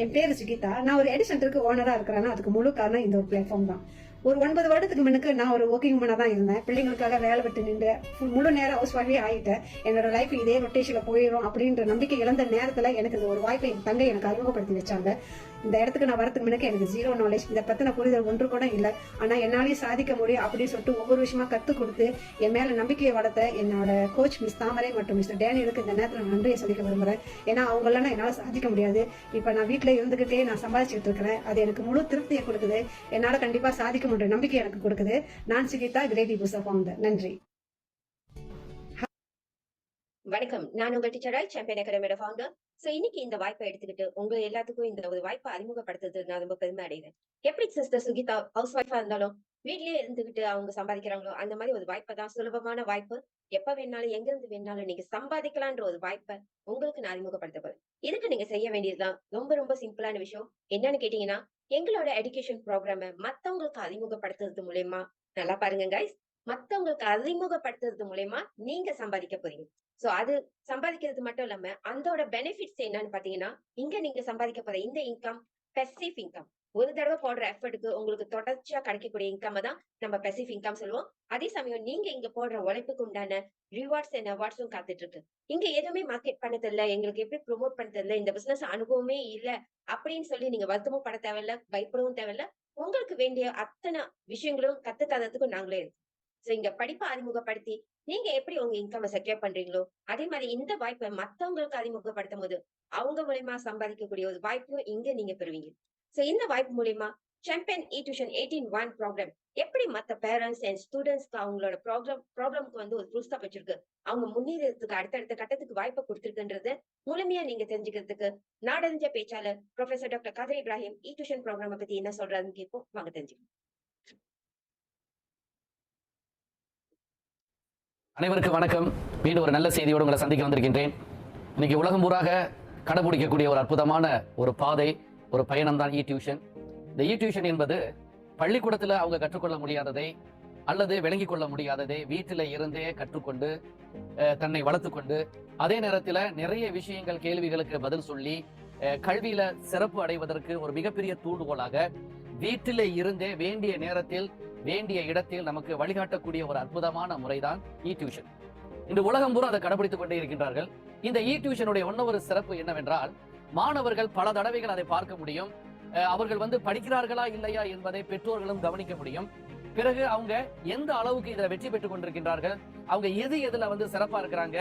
என் பேரு சுகிதா. நான் ஒரு எடி சென்டருக்கு ஓனரா இருக்கிறேன்னா அதுக்கு முழு காரணம் இந்த ஒரு பிளாட்ஃபார்ம் தான். ஒரு 9 வருடத்துக்கு முன்னுக்கு நான் ஒரு ஒர்க்கிங் உமனா தான் இருந்தேன். பிள்ளைங்களுக்காக வேலை விட்டு நின்று முழு நேரம் ஹவுஸ் ஒய்ஃபே ஆகிட்டேன். என்னோட லைஃப் இதே ரொட்டேஷன்ல போயிடும் அப்படின்ற நம்பிக்கை இழந்த நேரத்துல எனக்கு இந்த ஒரு வாய்ப்பை என் தங்கை எனக்கு அறிமுகப்படுத்தி வச்சாங்க. இந்த இடத்துக்கு நான் வரதுக்கு முன்னாடி எனக்கு ஜீரோ நாலேஜ், இதை பத்தின புரிதல் ஒன்று கூட இல்லை. ஆனா என்னாலேயும் சாதிக்க முடியும் அப்படின்னு சொல்லிட்டு ஒவ்வொரு விஷயமா கத்துக் கொடுத்து என் மேல நம்பிக்கையை வளர்த்த என்னோட கோச் மிஸ் தாமரை மற்றும் மிஸ்டர் டேனியலுக்கு இந்த நேரத்தில் நன்றியை சொல்லிக்க விரும்புறேன். ஏன்னா அவங்களாம் என்னால சாதிக்க முடியாது. இப்ப நான் வீட்டுல இருந்துகிட்டே நான் சம்பாதிச்சுட்டு இருக்கிறேன். அது எனக்கு முழு திருப்தியை கொடுக்குது. என்னால கண்டிப்பா சாதிக்க முடியும் நம்பிக்கை எனக்கு கொடுக்குது. நான் சுகிதா, கிரேடி புஸ்தா ஃபவுண்டர். நன்றி. வணக்கம். நான் உங்கள் டீச்சர் சாம்பியன் அகாடமியோட ஃபவுண்டர். சோ இன்னைக்கு இந்த வாய்ப்பை எடுத்துக்கிட்டு உங்க எல்லாத்துக்கும் இந்த ஒரு வாய்ப்பை அறிமுகப்படுத்துறது நான் ரொம்ப பெருமை அடைகிறேன். எப்படி சிஸ்டர் சுகிதா ஹவுஸ் ஒய்ஃபா இருந்தாலும் வீட்லயே இருந்துகிட்டு அவங்க சம்பாதிக்கிறாங்களோ அந்த மாதிரி ஒரு வாய்ப்பை தான், சுலபமான வாய்ப்பு. எப்ப வேணாலும் எங்க இருந்து வேணாலும் நீங்க சம்பாதிக்கலான்ற ஒரு வாய்ப்பை உங்களுக்கு நான் அறிமுகப்படுத்த போறேன். இதுக்கு நீங்க செய்ய வேண்டியதுதான் ரொம்ப ரொம்ப சிம்பிளான விஷயம். என்னன்னு கேட்டீங்கன்னா, எங்களோட எஜுகேஷன் ப்ரோக்ராம மத்தவங்களுக்கு அறிமுகப்படுத்துறது மூலயமா, நல்லா பாருங்க கைஸ், மத்தவங்களுக்கு அறிமுகப்படுத்துறது மூலயமா நீங்க சம்பாதிக்க போறீங்க. சோ அது சம்பாதிக்கிறது மட்டும் இல்லாம அதோட பெனிஃபிட்ஸ் என்னன்னு பாத்தீங்கன்னா, இங்க நீங்க சம்பாதிக்க போற இந்த இன்கம் பெசிவ் இன்கம். ஒரு தடவை போடுற எஃபர்ட்டுக்கு உங்களுக்கு தொடர்ச்சியா கிடைக்கக்கூடிய இன்கம் தான் நம்ம பெசிவ் இன்கம் சொல்லுவோம். அதே சமயம் நீங்க இங்க போடுற உழைப்புக்கு உண்டான ரிவார்ட்ஸ் அண்ட் அவார்ட்ஸும் காத்துட்டு இருக்கு. இங்க எதுவுமே மார்க்கெட் பண்ண தெரியல, எங்களுக்கு எப்படி ப்ரொமோட் பண்ண தெரியல, இந்த பிசினஸ் அனுபவமே இல்ல அப்படின்னு சொல்லி நீங்க வருத்தமும் பட தேவையில்ல, பயப்படவும் தேவையில்ல. உங்களுக்கு வேண்டிய அத்தனை விஷயங்களும் கத்து தரத்துக்கும் நாங்களே இருக்கோம். சோ இங்க படிப்பை அறிமுகப்படுத்தி நீங்க எப்படி உங்க இன்கம் செக்யூர் பண்றீங்களோ, அதே மாதிரி இந்த வாய்ப்பை மத்தவங்களுக்கு அறிமுகப்படுத்தும் போது அவங்க மூலியமா சம்பாதிக்கக்கூடிய ஒரு வாய்ப்பையும் இங்க நீங்க பெறுவீங்க. சோ இந்த வாய்ப்பு மூலியமா சாம்பியன் இ டியூஷன் 18-1 ப்ரோக்ராம் எப்படி மத்த பேரண்ட்ஸ் அண்ட் ஸ்டூடெண்ட்ஸ்க்கு அவங்களோட ப்ராப்ளம்க்கு வந்து ஒரு ஃபுல் ஸ்டாப் வச்சிருக்கு, அவங்க முன்னேறதுக்கு அடுத்தடுத்த கட்டத்துக்கு வாய்ப்பை கொடுத்திருக்குன்றது முழுமையா நீங்க தெரிஞ்சுக்கிறதுக்கு நாடறிஞ்ச பேச்சாளர் ப்ரொஃபசர் டாக்டர் கதிர் இப்ராஹிம் இ டியூஷன் ப்ரோக்ராம பத்தி என்ன சொல்றாருன்னு கேட்போம். வாங்க தெரிஞ்சுக்கலாம். அனைவருக்கும் வணக்கம். மீண்டும் ஒரு நல்ல செய்தியோடு உங்களை சந்திக்க வந்திருக்கின்றேன். இன்னைக்கு உலகம் பூராக கடைபிடிக்கக்கூடிய ஒரு அற்புதமான ஒரு பாதை, ஒரு பயணம் தான் இ டியூஷன். இந்த இ டியூஷன் என்பது பள்ளிக்கூடத்தில் அவங்க கற்றுக்கொள்ள முடியாததை அல்லது விளங்கிக் கொள்ள முடியாததை வீட்டில் இருந்தே கற்றுக்கொண்டு தன்னை வளர்த்துக்கொண்டு, அதே நேரத்தில் நிறைய விஷயங்கள் கேள்விகளுக்கு பதில் சொல்லி கல்வியில சிறப்பு அடைவதற்கு ஒரு மிகப்பெரிய தூண்டுகோலாக வீட்டிலே இருந்தே வேண்டிய நேரத்தில் வேண்டிய இடத்தில் நமக்கு வழிகாட்டக்கூடிய ஒரு அற்புதமான முறைதான் இ டியூஷன். இந்த உலகம் பூரா அதை கடைபிடித்துக் கொண்டே இருக்கின்றார்கள். இந்த இ டியூஷனுடைய இன்னொரு சிறப்பு என்னவென்றால், மாணவர்கள் பல தடவைகள் அதை பார்க்க முடியும். அவர்கள் படிக்கிறார்களா இல்லையா என்பதை பெற்றோர்களும் கவனிக்க முடியும். பிறகு அவங்க எந்த அளவுக்கு இதுல வெற்றி பெற்றுக் கொண்டிருக்கின்றார்கள், அவங்க எதுல சிறப்பா இருக்கிறாங்க,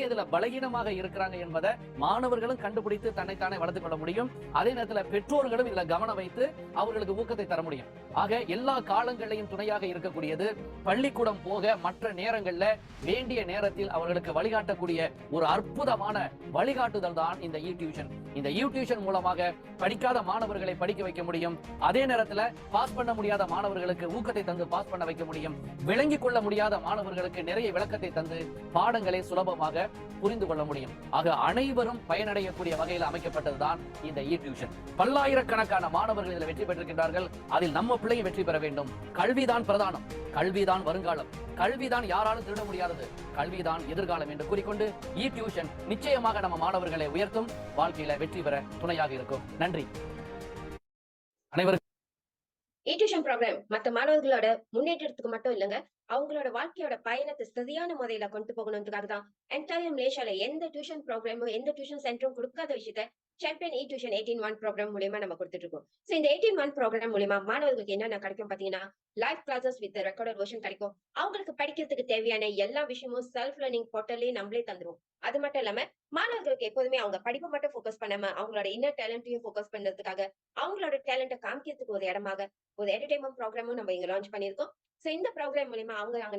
எதுல பலகீனமாக இருக்கிறாங்க என்பதை மாணவர்களும் கண்டுபிடித்து தன்னைத்தானே வளர்த்துக் கொள்ள முடியும். அதே நேரத்துல பெற்றோர்களும் இதுல கவனம் வைத்து அவர்களுக்கு ஊக்கத்தை தர முடியும். ஆக எல்லா காலங்களையும் துணையாக இருக்கக்கூடியது, பள்ளிக்கூடம் போக மற்ற நேரங்கள்ல வேண்டிய நேரத்தில் அவர்களுக்கு வழிகாட்டக்கூடிய ஒரு அற்புதமான வழிகாட்டுதல் தான் இந்த இ டியூஷன். இந்த இ டியூஷன் மூலமாக படிக்காத மாணவர்களை படிக்க வைக்க முடியும். அதே நேரத்துல பாஸ் பண்ண முடியாத மாணவர்களுக்கு ஊக்கத்தை தந்து பாஸ் பண்ண வைக்க முடியும். விளங்கிக் கொள்ள முடியாத மாணவர்களுக்கு நிறைய விளக்கத்தை தந்து பாடங்களை சுலபமாக புரிந்து கொள்ள முடியும். ஆக அனைவரும் பயனடையக்கூடிய வகையில் அமைக்கப்பட்டதுதான் இந்த இ டியூஷன். பல்லாயிரக்கணக்கான மாணவர்கள் இதில் வெற்றி பெற்றிருக்கின்றார்கள். அதில் நம்ம பிள்ளையும் வெற்றி பெற வேண்டும். கல்விதான் பிரதானம், கல்விதான் வருங்காலம், கல்விதான் யாராலும் திருட முடியாதது, கல்விதான் எதிர்காலம் என்று கூறிக்கொண்டு இ டியூஷன் நிச்சயமாக நம்ம மாணவர்களை உயர்த்தும், வாழ்க்கையில வெற்றி பெற துணையாக இருக்கும். நன்றி. அனைவருக்கும் இ டியூஷன் ப்ரோக்ராம் மத்த மாணவர்களோட முன்னேற்றத்துக்கு மட்டும் இல்லைங்க, அவங்களோட வாழ்க்கையோட பயணத்தை சரியான முறையில கொண்டு போகணுன்றதுக்காக தான் என்டையர் மலேசியால எந்த டியூஷன் ப்ரோக்ராமும் எந்த டியூஷன் சென்டரும் கொடுக்காத விஷயத்த சாம்பியன் இ டியூஷன் 18-1 ப்ரோக்ராம் மூலமா நம்ம கொடுத்துட்டு இருக்கோம். சோ இந்த 18-1 ப்ரோக்ராம் மூலமா மாணவர்களுக்கு என்னென்ன கிடைக்கும் பாத்தீங்கன்னா, live classes with recorded version கிடைக்கும். அவங்களுக்கு படிக்கிறதுக்கு தேவையான எல்லா விஷயமும் செல்ஃப் லேர்னிங் போர்ட்டலே நம்மளே தந்துருவோம். அது மட்டும் இல்லாம மாணவர்களுக்கு எப்போதுமே அவங்க படிப்பு மட்டும் ஃபோக்கஸ் பண்ணாம அவங்களோட இன்னர் டேலண்ட்டையும் ஃபோக்கஸ் பண்றதுக்காக அவங்களோட டேலண்ட்டை காமிக்கிறதுக்கு ஒரு இடமாக ஒரு என்டர்டைன்மெண்ட் ப்ரோக்ராமும் நம்ம இங்க லான்ச் பண்ணியிருக்கோம். சோ இந்த ப்ரோக்ராம் மூலமா அங்க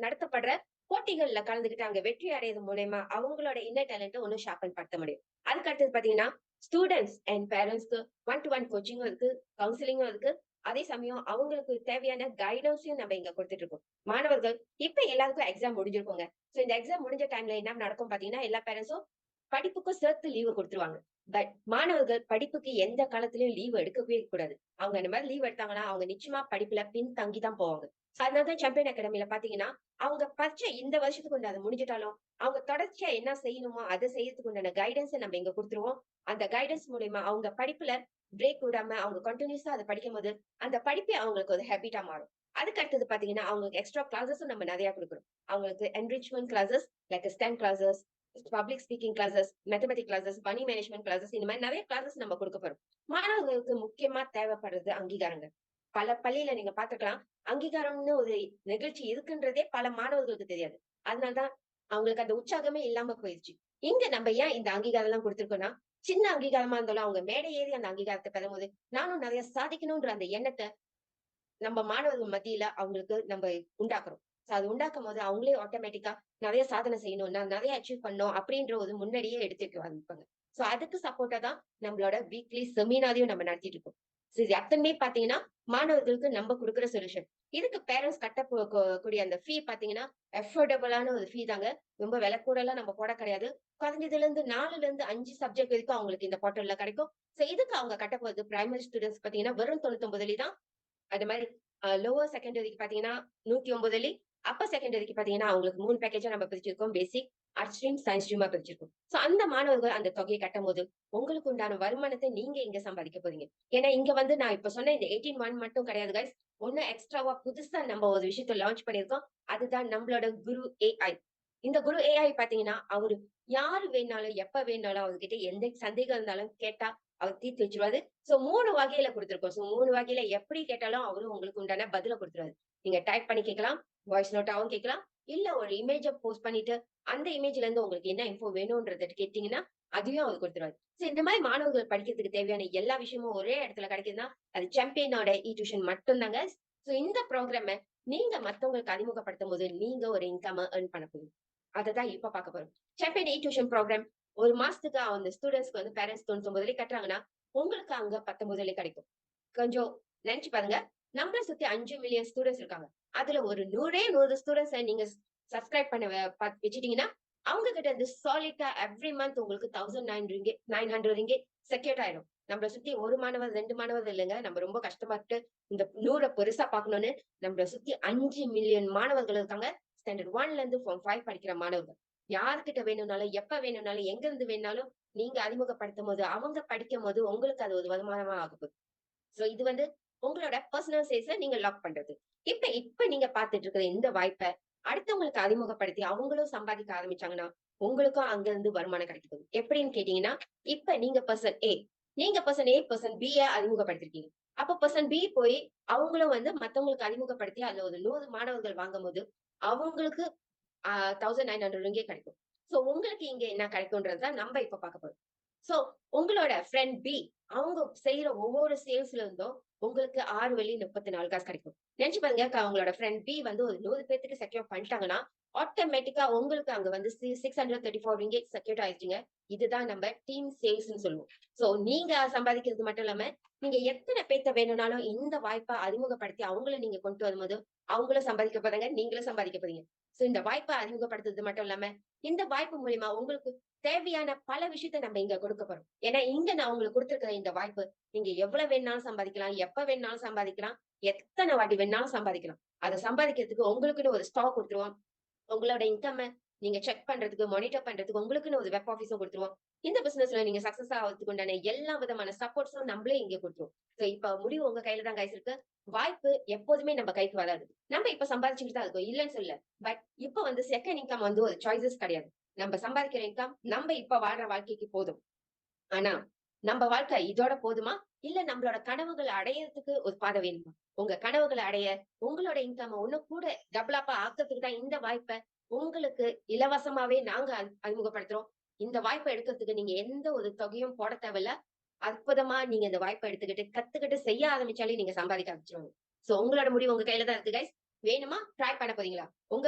நடத்தப்படுற போட்டிகள்ல கலந்துகிட்டு அங்க வெற்றி அடைறது மூலயமா அவங்களோட இன்னர் டேலண்ட்டை ஒன்னும் ஷார்பன் படுத்த முடியும். அதுக்கு அடுத்தது பாத்தீங்கன்னா, ஸ்டூடெண்ட்ஸ் அண்ட் பேரண்ட்ஸ்க்கு 1-to-1 கோச்சிங்கும் இருக்கு, கவுன்சிலிங்கும் இருக்கு. அதே சமயம் அவங்களுக்கு தேவையான கைடன்ஸையும் நம்ம இங்க கொடுத்துட்டு இருக்கோம். மாணவர்கள் இப்ப எல்லாருக்கும் எக்ஸாம் முடிஞ்சிருக்கோங்க. சோ இந்த எக்ஸாம் முடிஞ்ச டைம்ல என்ன நடக்கும் பாத்தீங்கன்னா, எல்லா பேரண்ட்ஸும் படிப்புக்கும் சேர்த்து லீவு கொடுத்துருவாங்க. பட் மாணவர்கள் படிப்புக்கு எந்த காலத்திலயும் லீவ் எடுக்கவே கூடாது. அவங்க அந்த மாதிரி லீவ் எடுத்தாங்கன்னா அவங்க நிச்சயமா படிப்புல பின் தங்கி தான் போவாங்க. அதனாலதான் சாம்பியன் அகாடமில பாத்தீங்கன்னா, அவங்க படிச்ச இந்த வருஷத்துக்கு உண்டானது முடிஞ்சிட்டாலும், அவங்க தொடர்ச்சியா என்ன செய்யணுமோ, அத செய்யறதுக்கு உண்டான கைடன்ஸ நம்ம இங்க குடுத்துருவோம். அந்த கைடன்ஸ் மூலியமா அவங்க படிப்புல பிரேக் விடாம அவங்க கன்டினியூஸா அத படிக்கும்போது, அந்த படிப்பே அவங்களுக்கு ஒரு ஹேபிட்டா மாறும். அதுக்கு அடுத்தது பாத்தீங்கன்னா, அவங்களுக்கு எக்ஸ்ட்ரா கிளாஸஸும் நம்ம நெறைய குடுக்குறோம். அவங்களுக்கு enrichment classes, like stem classes, public speaking classes, mathematic classes, money management classes இந்த மாரி நெறைய கிளாஸஸ் நம்ம குடுக்க போறோம். மாணவர்களுக்கு முக்கியமா தேவைப்படுறது அங்கீகாரங்கள். பல பள்ளியில நீங்க பார்த்துக்கலாம். அங்கீகாரம்னு ஒரு நிகழ்ச்சி இருக்குன்றதே பல மாணவர்களுக்கு தெரியாது. அதனால தான் அவங்களுக்கு அந்த உற்சாகமே இல்லாம போயிருச்சு. இங்க நம்ம ஏன் இந்த அங்கீகாரம் எல்லாம் குடுத்திருக்கோம்னா, சின்ன அங்கீகாரமா இருந்தாலும் அவங்க மேடை ஏறி அந்த அங்கீகாரத்த பெறும்போது, நானும் நெறைய சாதிக்கணும்ன்ற அந்த எண்ணத்த நம்ம மாணவர்கள் மத்தியில அவங்களுக்கு நம்ம உண்டாக்குறோம். சோ அது உண்டாக்கும்போது அவங்களே ஆட்டோமேட்டிக்கா நெறைய சாதனை செய்யணும், நான் நெறைய அச்சீவ் பண்ணணும் அப்படின்ற ஒரு முன்னாடியே எடுத்துக்க ஆரம்பிப்பாங்க. சோ அதுக்கு சப்போர்ட்டா தான் நம்மளோட வீக்லி செமினாரையும் நம்ம நடத்திட்டு இருக்கோம். சோ இது அத்தனையுமே பார்த்தீங்கன்னா, மாணவர்களுக்கு நம்ம குடுக்குற சொல்யூஷன். இதுக்கு பேரண்ட்ஸ் கட்ட கூடிய அந்த ஃபீ பார்த்தீங்கன்னா, அஃபோர்டபுளான ஒரு ஃபீ தாங்க. ரொம்ப விலை கூடலாம் நம்ம போட கிடையாது. குறைஞ்சதுல இருந்து 4ல இருந்து 5 சப்ஜெக்ட் வரைக்கும் அவங்களுக்கு இந்த போர்ட்டல்ல கிடைக்கும். சோ இதுக்கு அவங்க கட்ட போறது பிரைமரி ஸ்டூடண்ட்ஸ் பார்த்தீங்கன்னா, வெறும் 99 தான். அது மாரி லோவர் செகண்டரிக்கு பாத்தீங்கன்னா 109 அப்பர் செகண்டரிக்கு பாத்தீங்கன்னா, அவங்களுக்கு 3 பேக்கேஜா நம்ம பிரிச்சிருக்கோம். பேசிக், ஆர்ட்ஸ் ஸ்ட்ரீம், சயன்ஸ் ஸ்ட்ரீமா பிரிச்சிருக்கோம். சோ அந்த மாணவர்கள் அந்த தொகையை கட்டும்போது, உங்களுக்கு உண்டான வருமானத்த நீங்க இங்க சம்பாதிக்க போறீங்க. ஏன்னா இங்க வந்து நான் இப்ப சொன்ன இந்த 18 மட்டும் கிடையாது கைஸ். இன்னும் எக்ஸ்ட்ராவா புதுசா நம்ம ஒரு விஷயத்த லான்ச் பண்ணியிருக்கோம். அதுதான் நம்மளோட குரு ஏஐ. இந்த குரு ஏஐ பாத்தீங்கன்னா, அவரு யாரு வேணாலும், எப்ப வேணாலும் அவர்கிட்ட எந்த சந்தேகம் இருந்தாலும் கேட்டா அவர் தீர்த்து வச்சுருவாரு. சோ 3 வகையில குடுத்திருக்கோம். சோ 3 வகையில எப்படி கேட்டாலும் அவரு உங்களுக்கு உண்டான பதில குடுத்துருவாரு. நீங்க டைப் பண்ணி கேட்கலாம், வாய்ஸ் நோட்டாவும் கேட்கலாம். இல்ல ஒரு இமேஜ போஸ்ட் பண்ணிட்டு, அந்த இமேஜ்ல இருந்து உங்களுக்கு என்ன இன்ஃபோ வேணும்ன்றத கேட்டீங்கன்னா, அதையும் அவர் குடுத்துருவாரு. சோ இந்த மாரி மாணவர்கள் படிக்கிறதுக்கு தேவையான எல்லா விஷயமும் ஒரே இடத்துல கிடைக்குதுன்னா, அது சாம்பியனோட இ டியூஷன் மட்டும் தாங்க. சோ இந்த புரோகிராம நீங்க மத்தவங்களுக்கு அறிமுகப்படுத்தும்போது, நீங்க ஒரு இன்கம்ம எர்ன் பண்ண போறீங்க. அததான் இப்ப பார்க்க போறோம். சாம்பியன் இ டியூஷன் புரோகிராம் 1 மாசத்துக்கு அந்த ஸ்டூடண்ட்ஸ்க்கு வந்து பேரண்ட்ஸ் 99 கட்டுறாங்கன்னா, உங்களுக்கு அங்க 19 கிடைக்கும். கொஞ்சம் நெனச்சு பாருங்க. நம்மள சுத்தி 5 மில்லியன் ஸ்டூடண்ட்ஸ் இருக்காங்க. அதுல ஒரு 100 ஸ்டூடண்ட்ஸ நீங்க சப்ஸ்கிரைப் பண்ண வச்சுட்டீங்கன்னா, அவங்க கிட்ட இருந்து சாலிட்டா எவ்ரி மந்த் உங்களுக்கு 1900 ரிங்கிட் செக்யூர்ட் ஆயிடும். நம்மள சுத்தி 1 மாணவர், 2 மாணவர் இல்லங்க. நம்ம ரொம்ப கஷ்டப்பட்டு இந்த 100 பெருசா பார்க்கணும்னு நம்மள சுத்தி 5 மில்லியன் மாணவர்கள் இருக்காங்க. ஸ்டாண்டர்ட் 1ல இருந்து ஃபார்ம் 5 படிக்கிற மாணவர்கள். யார்கிட்ட வேணும்னாலும், எப்ப வேணும்னாலும், எங்க இருந்து வேணும்னாலும் நீங்க அறிமுகப்படுத்தும்போது, அவங்க படிக்கும்போது உங்களுக்கு அது ஒரு வருமானமா ஆகப்போகுது. சோ இது வந்து உங்களோட பெர்சனல் சேல்ஸ நீங்க லாக் பண்றது. இப்ப நீங்க பார்த்துட்டு இருக்கிற இந்த வாய்ப்ப அடுத்தவங்களுக்கு அறிமுகப்படுத்தி அவங்களும் சம்பாதிக்க ஆரம்பிச்சாங்கன்னா, உங்களுக்கும் அங்க இருந்து வருமானம் கிடைக்க போகுது. எப்படின்னு கேட்டீங்கன்னா, இப்ப நீங்க பெர்சன் ஏ, நீங்க பெர்சன் ஏ, பெர்சன் பி ய அறிமுகப்படுத்திருக்கீங்க. அப்ப பெர்சன் பி போய் அவங்களும் வந்து மத்தவங்களுக்கு அறிமுகப்படுத்தி அதுல ஒரு 100 மாணவர்கள் வாங்கும்போது, அவங்களுக்கு 1900 ரிங்கிட் கிடைக்கும். சோ உங்களுக்கு இங்க என்ன கிடைக்கும்ன்றது தான் நம்ம இப்ப பார்க்க போறோம். சோ உங்களோட ஃப்ரெண்ட் பி அவங்க செய்யற ஒவ்வொரு சேல்ஸ்ல இருந்தும் உங்களுக்கு 6 வெள்ளி 34 காசு கிடைக்கும். நினைச்சு பாருங்க அவங்களோட ஃப்ரெண்ட் பி வந்து ஒரு 100 பேத்துக்கு செக்யூர் பண்ணிட்டாங்கன்னா, ஆட்டோமேட்டிக்கா உங்களுக்கு அங்க வந்து 634 ரிங்கிட் செக்யூர் ஆயிடுச்சுங்க. இதுதான் நம்ம டீம் சேல்ஸ்ன்னு சொல்லுவோம். சோ நீங்க சம்பாதிக்கிறது மட்டும் இல்லாம, நீங்க எத்தனை பேத்த வேணும்னாலும் இந்த வாய்ப்ப அறிமுகப்படுத்தி அவங்கள நீங்க கொண்டு வரும்போது, அவங்களும் சம்பாதிக்க போறாங்க, நீங்களும் சம்பாதிக்க போறீங்க. சோ இந்த வாய்ப்ப அறிமுகப்படுத்துறது மட்டும் இல்லாம, இந்த வாய்ப்பு மூலியமா உங்களுக்கு தேவையான பல விஷயத்த நம்ம இங்க கொடுக்க போறோம். ஏன்னா இங்க நான் உங்களுக்கு குடுத்திருக்கிற இந்த வாய்ப்பு, நீங்க எவ்வளவு வேணாலும் சம்பாதிக்கலாம், எப்ப வேணாலும் சம்பாதிக்கலாம், எத்தன வாட்டி வேணாலும் சம்பாதிக்கலாம். அத சம்பாதிக்கிறதுக்கு உங்களுக்குன்னு ஒரு ஸ்டாக் குடுத்துருவோம். உங்களோட இன்கம்ம நீங்க செக் பண்றதுக்கு, மானிட்டர் பண்றதுக்கு உங்களுக்குன்னு ஒரு வெப் ஆஃபீஸும் குடுத்துருவோம். இந்த பிசினஸ்ல நீங்க சக்சஸ் ஆவறதுக்கு உண்டான எல்லா விதமான சப்போர்ட்ஸும் நம்மளே இங்க குடுத்துருவோம். சோ இப்ப முடிவு உங்க கையில தான் கைஸ் இருக்கு. வாய்ப்பு எப்போதுமே நம்ம கைக்கு வராது. நம்ம இப்ப சம்பாதிச்சுட்டு தான் இருக்கோம். இல்லன்னு சொல்லல. பட் இப்ப வந்து செகண்ட் இன்கம் வந்து ஒரு சாய்ஸஸ் கிடையாது. நம்ம சம்பாதிக்கிற இன்கம் நம்ம இப்ப வாழ்ற வாழ்க்கைக்கு போதும். ஆனா, நம்ம வாழ்க்கை இதோட போதுமா? இல்ல நம்மளோட கனவுகள அடையறதுக்கு ஒரு பாதை வேணுமா? உங்க கனவுகள அடைய, உங்களோட இன்கம் இன்னும் கூட டபுள் ஆக்கறதுக்கு தான் இந்த வாய்ப்ப உங்களுக்கு இலவசமாவே நாங்க அறிமுகப்படுத்துறோம். இந்த வாய்ப்ப எடுக்கிறதுக்கு நீங்க எந்த ஒரு தொகையும் போட தேவையில்ல. அற்புதமா நீங்க இந்த வாய்ப்ப எடுத்துக்கிட்டு, கத்துக்கிட்டு செய்ய ஆரம்பிச்சாலே நீங்க சம்பாதிக்க ஆரம்பிச்சுருவீங்க. சோ உங்களோட முடிவு உங்க கையில தான் இருக்கு கைஸ். வேணுமா? ட்ரை பண்ண போறீங்களா? உங்க